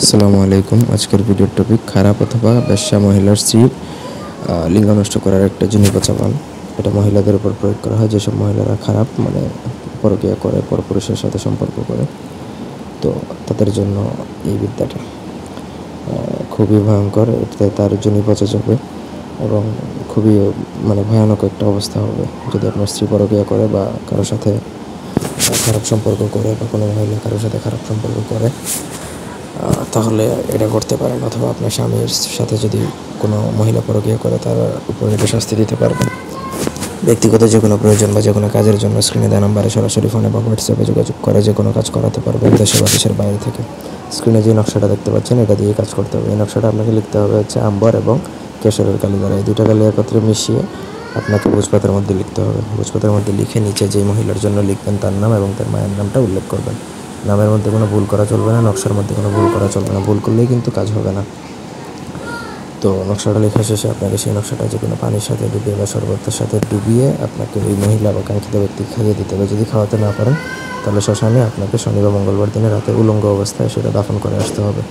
আসসালামু আলাইকুম। আজকের ভিডিওর টপিক খারাপ অথবা বেশ্যা মহিলার স্ত্রীর লিঙ্গ নষ্ট করার একটা জুনিপচাপান। এটা মহিলাদের উপর প্রয়োগ করা হয় যেসব মহিলারা খারাপ মানে পরকীয়া করে, পরপুরুষের সাথে সম্পর্ক করে। তো তাদের জন্য এই বিদ্যাটা খুবই ভয়ঙ্কর। এতে তার জুনি পচে যাবে এবং খুবই ভয়ানক একটা অবস্থা হবে যদি আপনার স্ত্রী পরকীয়া করে বা কারোর সাথে খারাপ সম্পর্ক করে বা কোনো মহিলা কারোর সাথে খারাপ সম্পর্ক করে, তাহলে এটা করতে পারেন। অথবা আপনার স্বামীর সাথে যদি কোনো মহিলা পরকীয়া করে তার উপর এটা শাস্তি দিতে পারবেন। ব্যক্তিগত যে কোনো প্রয়োজন বা যে কোনো কাজের জন্য স্ক্রিনে দেওয়া নাম্বারে সরাসরি ফোনে বা হোয়াটসঅ্যাপে যোগাযোগ করে যে কোনো কাজ করাতে পারবেন দেশে বা দেশের বাইরে থেকে। স্ক্রিনে যে নকশাটা দেখতে পাচ্ছেন এটা দিয়ে কাজ করতে হবে। এই নকশাটা আপনাকে লিখতে হবে হচ্ছে আম্বর এবং কেশরের কালি দ্বারা। এই দুইটা কালি একত্রে মিশিয়ে আপনাকে ভোজপাতার মধ্যে লিখতে হবে। ভোজপাতার মধ্যে লিখে নিচে যেই মহিলার জন্য লিখবেন তার নাম এবং তার মায়ের নামটা উল্লেখ করবেন। নামের মধ্যে কোনো ভুল করা চলবে না, নকশার মধ্যে কোনো ভুল করা চলবে না। ভুল করলেই কিন্তু কাজ হবে না। তো নকশাটা লেখা শেষে আপনাকে সেই নকশাটা যে কোনো পানির সাথে ডুবিয়ে বা শরবতের সাথে ডুবিয়ে আপনাকে ওই মহিলা বা কাঙ্ক্ষিত ব্যক্তি খাইয়ে দিতে হবে। যদি খাওয়াতে না পারেন তাহলে শ্মশানে আপনাকে শনি বা মঙ্গলবার দিনে রাতে উলঙ্গ অবস্থায় সেটা দাফন করে আসতে হবে।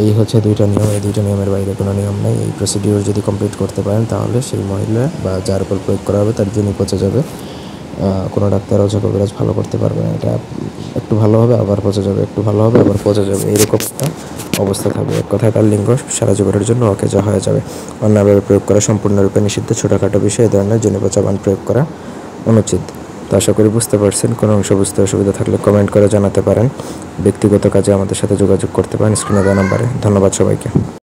এই হচ্ছে দুইটা নিয়ম। এই দুইটা নিয়মের বাইরে কোনো নিয়ম নেই। এই প্রসিডিওর যদি কমপ্লিট করতে পারেন তাহলে সেই মহিলা বা যার উপর প্রয়োগ করা হবে তার জুনি পচে যাবে। কোনো ডাক্তার ওঝা কবিরাজ ভালো করতে পারবে না। এটা একটু ভালো হবে আবার পচে যাবে, একটু ভালো হবে আবার পচে যাবে, এইরকম একটা অবস্থা থাকবে। এক কথায় তার লিঙ্গ সারা জীবনের জন্য অকেজা হয়ে যাবে। অন্যভাবে প্রয়োগ করা সম্পূর্ণরূপে নিষিদ্ধ। ছোটোখাটো বিষয়ে এই ধরনের জুনিপচাপান প্রয়োগ করা অনুচিত। তো আশা করি বুঝতে পারছেন। কোনো অংশ বুঝতে অসুবিধা থাকলে কমেন্ট করে জানাতে পারেন। ব্যক্তিগত কাজে আমাদের সাথে যোগাযোগ করতে পারেন স্ক্রিনে দেওয়া নাম্বারে। ধন্যবাদ সবাইকে।